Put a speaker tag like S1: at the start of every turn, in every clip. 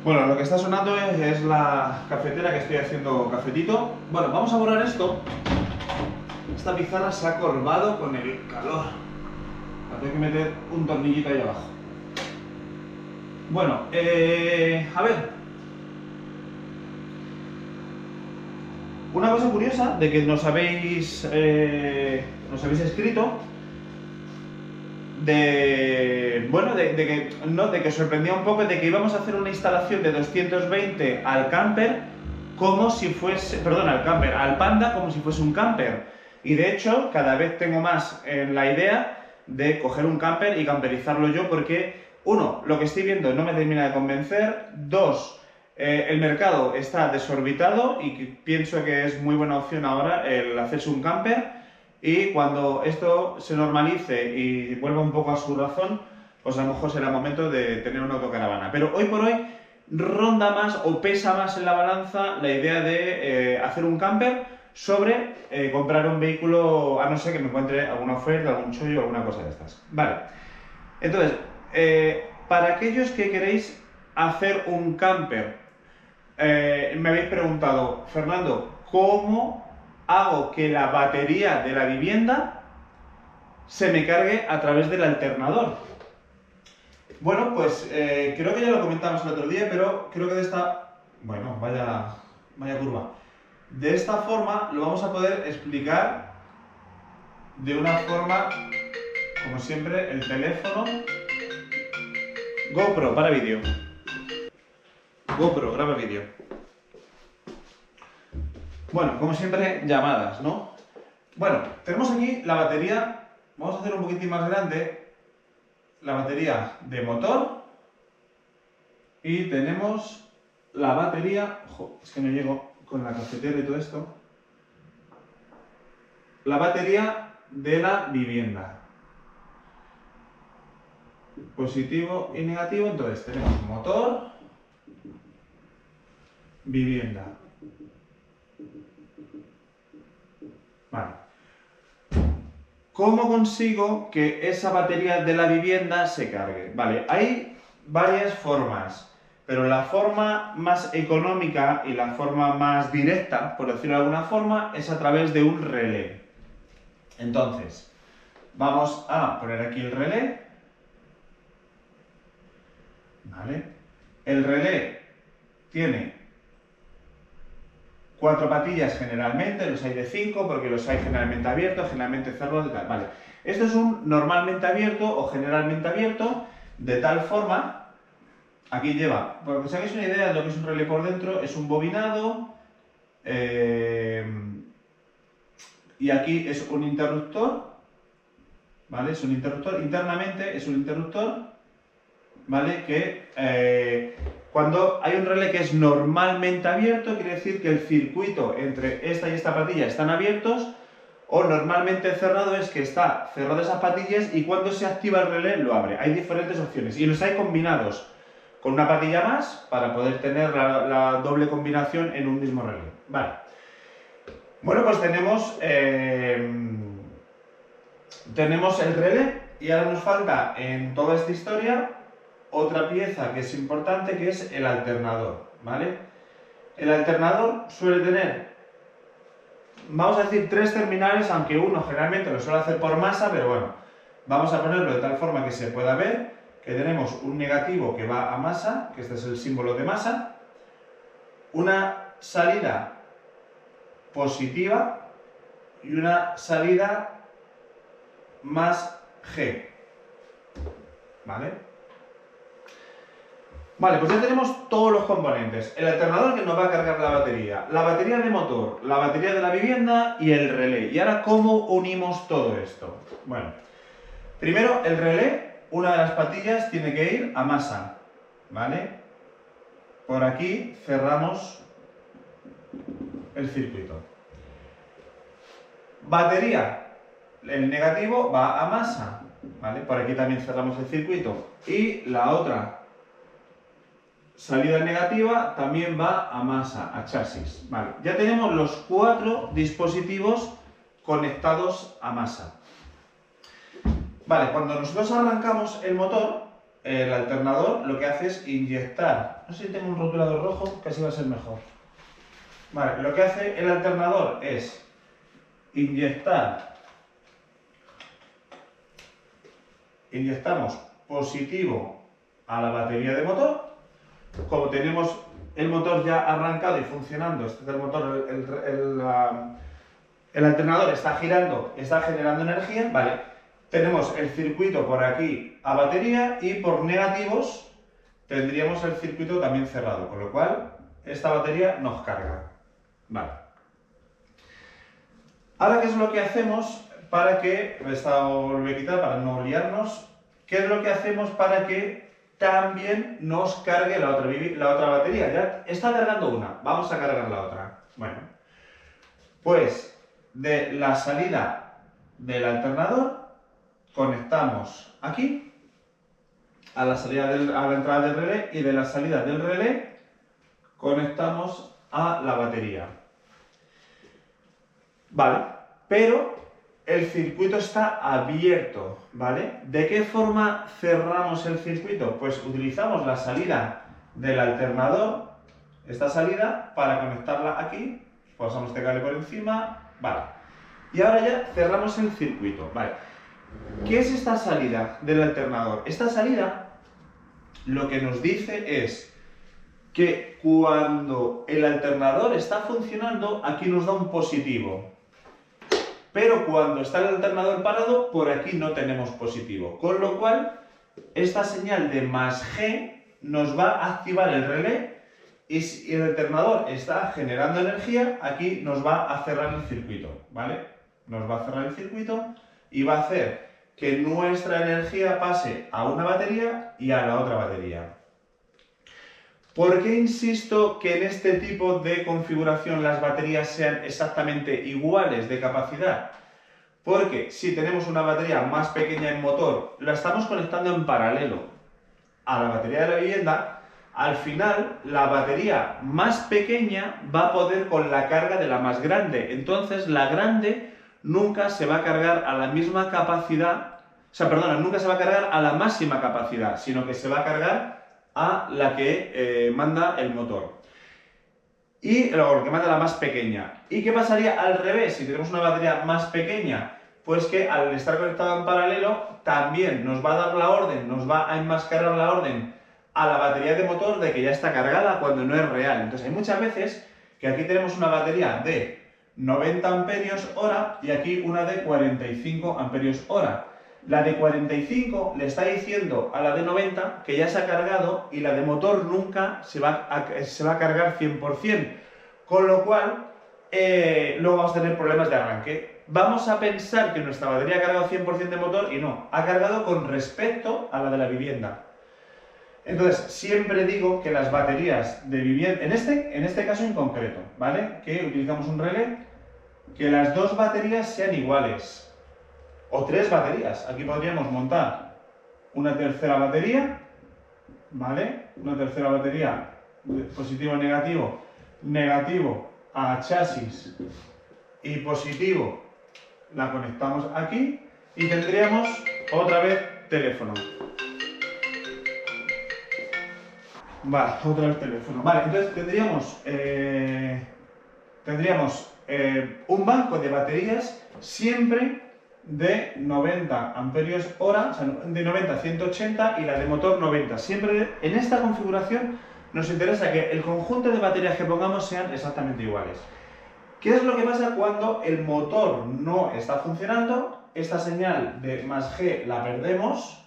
S1: Bueno, lo que está sonando es la cafetera que estoy haciendo cafetito. Bueno, vamos a borrar esto. Esta pizarra se ha corvado con el calor. La tengo que meter un tornillito ahí abajo. Bueno, a ver. Una cosa curiosa de que nos habéis escrito de que sorprendía un poco de que íbamos a hacer una instalación de 220 al camper como si fuese, perdón, al Panda como si fuese un camper. Y de hecho, cada vez tengo más en la idea de coger un camper y camperizarlo yo porque, uno, lo que estoy viendo no me termina de convencer, dos, el mercado está desorbitado y pienso que es muy buena opción ahora el hacerse un camper. Y cuando esto se normalice y vuelva un poco a su razón, pues a lo mejor será momento de tener una autocaravana. Pero hoy por hoy ronda más o pesa más en la balanza la idea de hacer un camper sobre comprar un vehículo, a no ser que me encuentre alguna oferta, algún chollo, alguna cosa de estas. Vale. Entonces, para aquellos que queréis hacer un camper, me habéis preguntado, Fernando, ¿cómo hago que la batería de la vivienda se me cargue a través del alternador? Bueno, pues creo que ya lo comentamos el otro día, pero creo que de esta... Bueno, vaya curva. De esta forma lo vamos a poder explicar de una forma, como siempre, el teléfono. GoPro, para vídeo. GoPro, graba vídeo. Bueno, como siempre, llamadas, ¿no? Bueno, tenemos aquí la batería, vamos a hacer un poquitín más grande, la batería de motor y tenemos la batería, ojo, es que no llego con la cafetera y todo esto, la batería de la vivienda. Positivo y negativo, entonces tenemos motor, vivienda. Vale. ¿Cómo consigo que esa batería de la vivienda se cargue? Vale, hay varias formas, pero la forma más económica y la forma más directa, por decirlo de alguna forma, es a través de un relé. Entonces, vamos a poner aquí el relé. Vale. El relé tiene 4 patillas generalmente, los hay de 5 porque los hay generalmente abiertos, generalmente cerrados y tal. Vale. Esto es un normalmente abierto o generalmente abierto, de tal forma, aquí lleva, para que os hagáis una idea de lo que es un relé por dentro, es un bobinado, y aquí es un interruptor, ¿vale? Es un interruptor, internamente es un interruptor, ¿vale? Que cuando hay un relé que es normalmente abierto, quiere decir que el circuito entre esta y esta patilla están abiertos, o normalmente cerrado es que está cerrado esas patillas y cuando se activa el relé lo abre. Hay diferentes opciones y los hay combinados con una patilla más para poder tener la doble combinación en un mismo relé. Vale. Bueno, pues tenemos el relé y ahora nos falta en toda esta historia otra pieza que es importante, que es el alternador, ¿vale? El alternador suele tener, vamos a decir, 3 terminales, aunque uno generalmente lo suele hacer por masa, pero bueno, vamos a ponerlo de tal forma que se pueda ver que tenemos un negativo que va a masa, que este es el símbolo de masa, una salida positiva y una salida más G, ¿vale? Vale, pues ya tenemos todos los componentes. El alternador que nos va a cargar la batería de motor, la batería de la vivienda y el relé. Y ahora, ¿cómo unimos todo esto? Bueno, primero el relé, una de las patillas tiene que ir a masa, ¿vale? Por aquí cerramos el circuito. Batería, el negativo va a masa, ¿vale? Por aquí también cerramos el circuito. Y la otra salida negativa también va a masa, a chasis. Vale, ya tenemos los 4 dispositivos conectados a masa. Vale, cuando nosotros arrancamos el motor, el alternador lo que hace es inyectar. No sé si tengo un rotulador rojo, que así va a ser mejor. Vale, lo que hace el alternador es inyectamos positivo a la batería de motor. Como tenemos el motor ya arrancado y funcionando, este es el motor, el alternador está girando, está generando energía, vale. Tenemos el circuito por aquí a batería y por negativos tendríamos el circuito también cerrado, con lo cual esta batería nos carga. Vale. Ahora, ¿qué es lo que hacemos para que, esta lo voy a quitar para no liarnos, qué es lo que hacemos para que también nos cargue la otra batería? Ya está cargando una, vamos a cargar la otra. Bueno, pues de la salida del alternador conectamos aquí a la entrada del relé y de la salida del relé conectamos a la batería. Vale, pero el circuito está abierto, ¿vale? ¿De qué forma cerramos el circuito? Pues utilizamos la salida del alternador, esta salida, para conectarla aquí, pasamos este cable por encima, vale. Y ahora ya cerramos el circuito, ¿vale? ¿Qué es esta salida del alternador? Esta salida lo que nos dice es que cuando el alternador está funcionando, aquí nos da un positivo. Pero cuando está el alternador parado, por aquí no tenemos positivo. Con lo cual, esta señal de más G nos va a activar el relé y si el alternador está generando energía, aquí nos va a cerrar el circuito, ¿vale? Nos va a cerrar el circuito y va a hacer que nuestra energía pase a una batería y a la otra batería. ¿Por qué insisto que en este tipo de configuración las baterías sean exactamente iguales de capacidad? Porque si tenemos una batería más pequeña en motor, la estamos conectando en paralelo a la batería de la vivienda, al final la batería más pequeña va a poder con la carga de la más grande. Entonces la grande nunca se va a cargar a la misma capacidad, nunca se va a cargar a la máxima capacidad, sino que se va a cargar a la que manda el motor. Y lo que manda la más pequeña. ¿Y qué pasaría al revés? Si tenemos una batería más pequeña, pues que al estar conectado en paralelo también nos va a dar la orden, nos va a enmascarar la orden a la batería de motor de que ya está cargada cuando no es real. Entonces hay muchas veces que aquí tenemos una batería de 90 amperios hora y aquí una de 45 amperios hora. La de 45 le está diciendo a la de 90 que ya se ha cargado y la de motor nunca se va a cargar 100%. Con lo cual, luego vamos a tener problemas de arranque. Vamos a pensar que nuestra batería ha cargado 100% de motor y no, ha cargado con respecto a la de la vivienda. Entonces, siempre digo que las baterías de vivienda, en este caso en concreto, ¿vale? Que utilizamos un relé, que las dos baterías sean iguales. O tres baterías. Aquí podríamos montar una tercera batería, ¿vale? Una tercera batería, positivo, negativo a chasis y positivo la conectamos aquí y tendríamos otra vez teléfono. Vale, otra vez teléfono. Vale, entonces tendríamos un banco de baterías siempre de 90 amperios hora, o sea, de 90 a 180 y la de motor 90. Siempre en esta configuración nos interesa que el conjunto de baterías que pongamos sean exactamente iguales. ¿Qué es lo que pasa cuando el motor no está funcionando? Esta señal de más G la perdemos,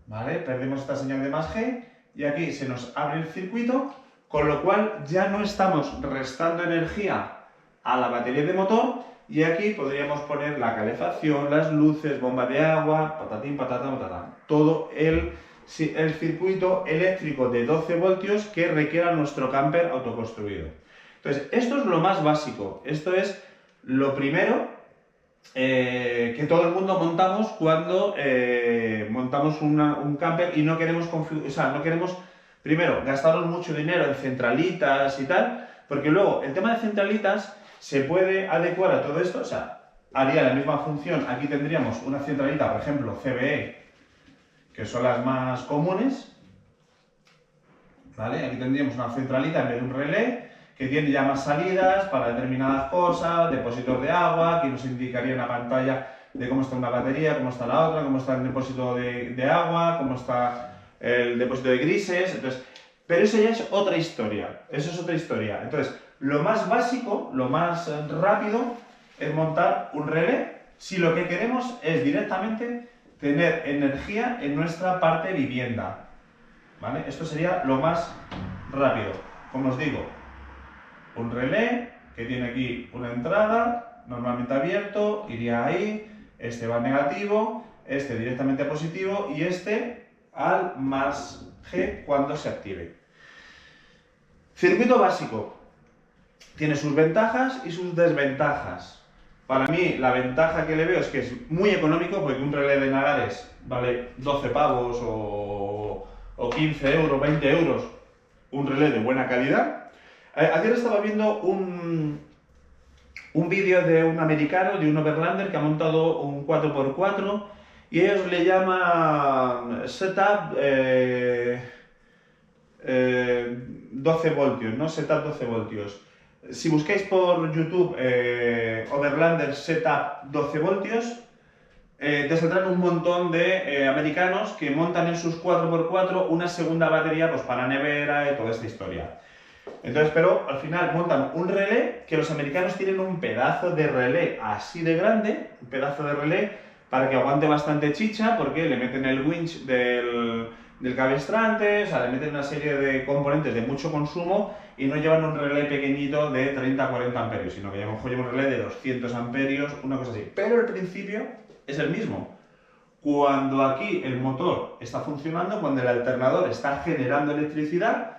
S1: ¿vale? Perdemos esta señal de más G y aquí se nos abre el circuito, con lo cual ya no estamos restando energía a la batería de motor. Y aquí podríamos poner la calefacción, las luces, bomba de agua, patatín, patata, patatán. Todo el circuito eléctrico de 12 voltios que requiera nuestro camper autoconstruido. Entonces, esto es lo más básico. Esto es lo primero que todo el mundo montamos cuando montamos un camper y no queremos primero gastarnos mucho dinero en centralitas y tal, porque luego el tema de centralitas se puede adecuar a todo esto, o sea, haría la misma función. Aquí tendríamos una centralita, por ejemplo, CBE, que son las más comunes, ¿vale? Aquí tendríamos una centralita en vez de un relé, que tiene ya más salidas para determinadas cosas, depósitos de agua, que nos indicaría una pantalla de cómo está una batería, cómo está la otra, cómo está el depósito de agua, cómo está el depósito de grises. Entonces, pero eso ya es otra historia, eso es otra historia. Entonces, lo más básico, lo más rápido es montar un relé si lo que queremos es directamente tener energía en nuestra parte vivienda, ¿vale? Esto sería lo más rápido. Como os digo, un relé que tiene aquí una entrada, normalmente abierto, iría ahí, este va negativo, este directamente positivo y este al más G cuando se active. Circuito básico. Tiene sus ventajas y sus desventajas. Para mí, la ventaja que le veo es que es muy económico, porque un relé de Nagares vale 12 pavos o 15 euros, 20 euros, un relé de buena calidad. Ayer estaba viendo un vídeo de un americano, de un overlander, que ha montado un 4x4 y ellos le llaman setup 12 voltios, ¿no? Setup 12 voltios. Si buscáis por YouTube overlander setup 12 voltios, te saldrán un montón de americanos que montan en sus 4x4 una segunda batería pues, para nevera y toda esta historia. Entonces, pero al final montan un relé, que los americanos tienen un pedazo de relé así de grande, un pedazo de relé para que aguante bastante chicha, porque le meten el winch del cabestrante, o sea, le meten una serie de componentes de mucho consumo y no llevan un relé pequeñito de 30-40 amperios, sino que a lo mejor llevan un relé de 200 amperios, una cosa así. Pero el principio es el mismo. Cuando aquí el motor está funcionando, cuando el alternador está generando electricidad,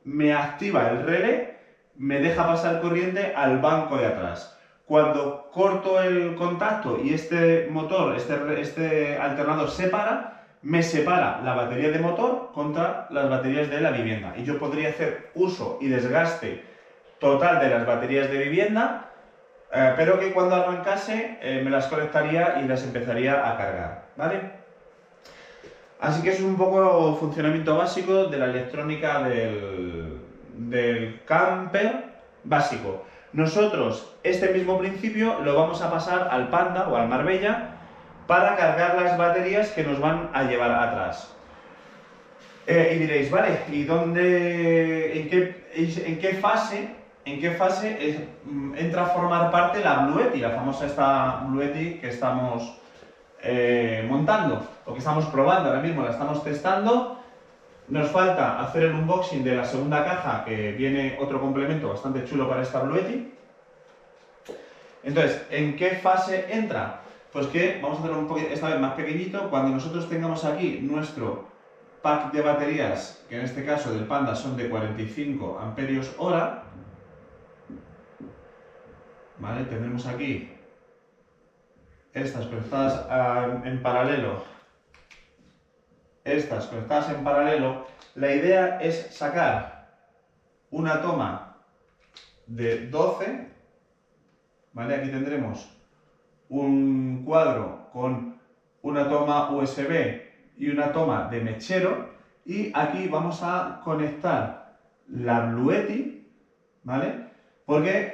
S1: me activa el relé, me deja pasar corriente al banco de atrás. Cuando corto el contacto y este motor, este alternador se para, me separa la batería de motor contra las baterías de la vivienda. Y yo podría hacer uso y desgaste total de las baterías de vivienda, pero que cuando arrancase me las conectaría y las empezaría a cargar, ¿vale? Así que eso es un poco funcionamiento básico de la electrónica del camper básico. Nosotros este mismo principio lo vamos a pasar al Panda o al Marbella para cargar las baterías que nos van a llevar atrás. Y diréis, vale, ¿y dónde, en qué fase entra a formar parte la Bluetti, la famosa esta Bluetti que estamos montando, o que estamos probando ahora mismo, la estamos testando? Nos falta hacer el unboxing de la segunda caja, que viene otro complemento bastante chulo para esta Bluetti. Entonces, ¿en qué fase entra? Pues que vamos a hacerlo un poquito, esta vez más pequeñito. Cuando nosotros tengamos aquí nuestro pack de baterías, que en este caso del Panda son de 45 amperios hora, ¿vale? Tendremos aquí estas conectadas en paralelo, estas conectadas en paralelo. La idea es sacar una toma de 12, ¿vale? Aquí tendremos un cuadro con una toma USB y una toma de mechero, y aquí vamos a conectar la Bluetti, ¿vale? Porque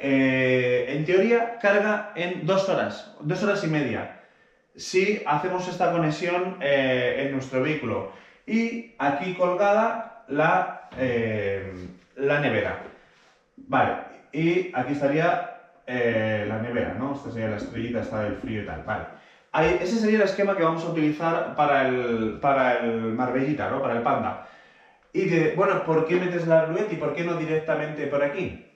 S1: en teoría carga en 2 horas y media, si hacemos esta conexión en nuestro vehículo. Y aquí colgada la nevera. Vale, y aquí estaría la nevera, ¿no? Esta sería la estrellita, esta del frío y tal. Vale. Ese sería el esquema que vamos a utilizar para el Marbellita, ¿no? Para el Panda. Y dice, bueno, ¿por qué metes la Bluetti y por qué no directamente por aquí?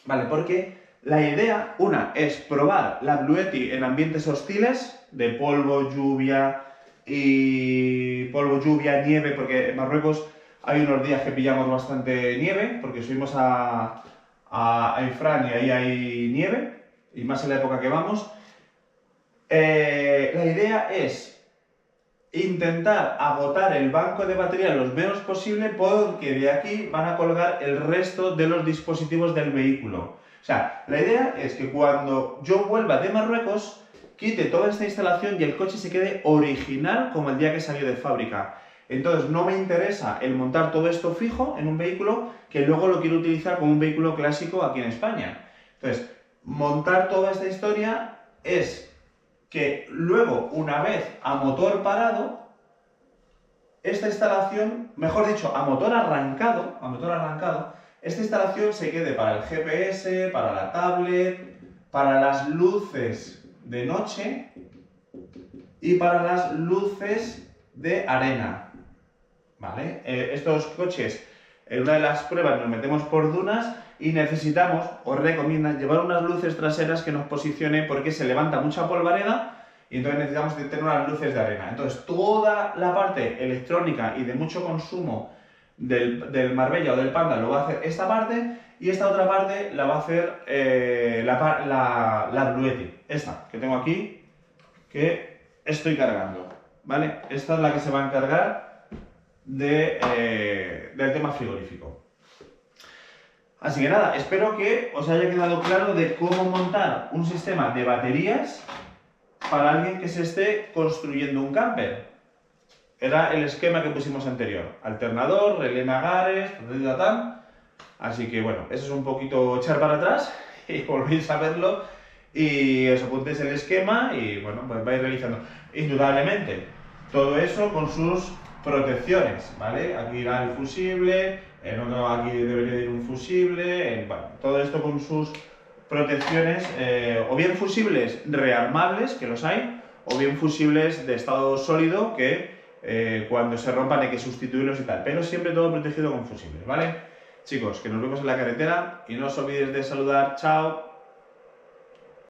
S1: Vale, porque la idea, una, es probar la Bluetti en ambientes hostiles, de polvo, lluvia, nieve, porque en Marruecos hay unos días que pillamos bastante nieve, porque subimos a Ifrán y ahí hay nieve, y más en la época que vamos. La idea es intentar agotar el banco de batería lo menos posible, porque de aquí van a colgar el resto de los dispositivos del vehículo. O sea, la idea es que cuando yo vuelva de Marruecos, quite toda esta instalación y el coche se quede original como el día que salió de fábrica. Entonces no me interesa el montar todo esto fijo en un vehículo que luego lo quiero utilizar como un vehículo clásico aquí en España. Entonces, montar toda esta historia es que luego, una vez a motor parado, esta instalación, mejor dicho, a motor arrancado, esta instalación se quede para el GPS, para la tablet, para las luces de noche y para las luces de arena. ¿Vale? Estos coches, en una de las pruebas nos metemos por dunas y necesitamos, os recomiendan, llevar unas luces traseras que nos posicionen porque se levanta mucha polvareda y entonces necesitamos tener unas luces de arena. Entonces toda la parte electrónica y de mucho consumo del Marbella o del Panda lo va a hacer esta parte y esta otra parte la va a hacer la Bluetti, esta que tengo aquí, que estoy cargando, ¿vale? Esta es la que se va a encargar del tema frigorífico. Así que nada, espero que os haya quedado claro de cómo montar un sistema de baterías para alguien que se esté construyendo un camper. Era el esquema que pusimos anterior: alternador, relé Nagares, así que bueno, eso es un poquito echar para atrás y volvéis a verlo y os apuntéis el esquema y bueno, pues vais realizando. Indudablemente, todo eso con sus protecciones, ¿vale? Aquí irá el fusible, en otro aquí debería ir un fusible, bueno, todo esto con sus protecciones, o bien fusibles rearmables, que los hay, o bien fusibles de estado sólido que cuando se rompan hay que sustituirlos y tal, pero siempre todo protegido con fusibles, ¿vale? Chicos, que nos vemos en la carretera y no os olvidéis de saludar, chao.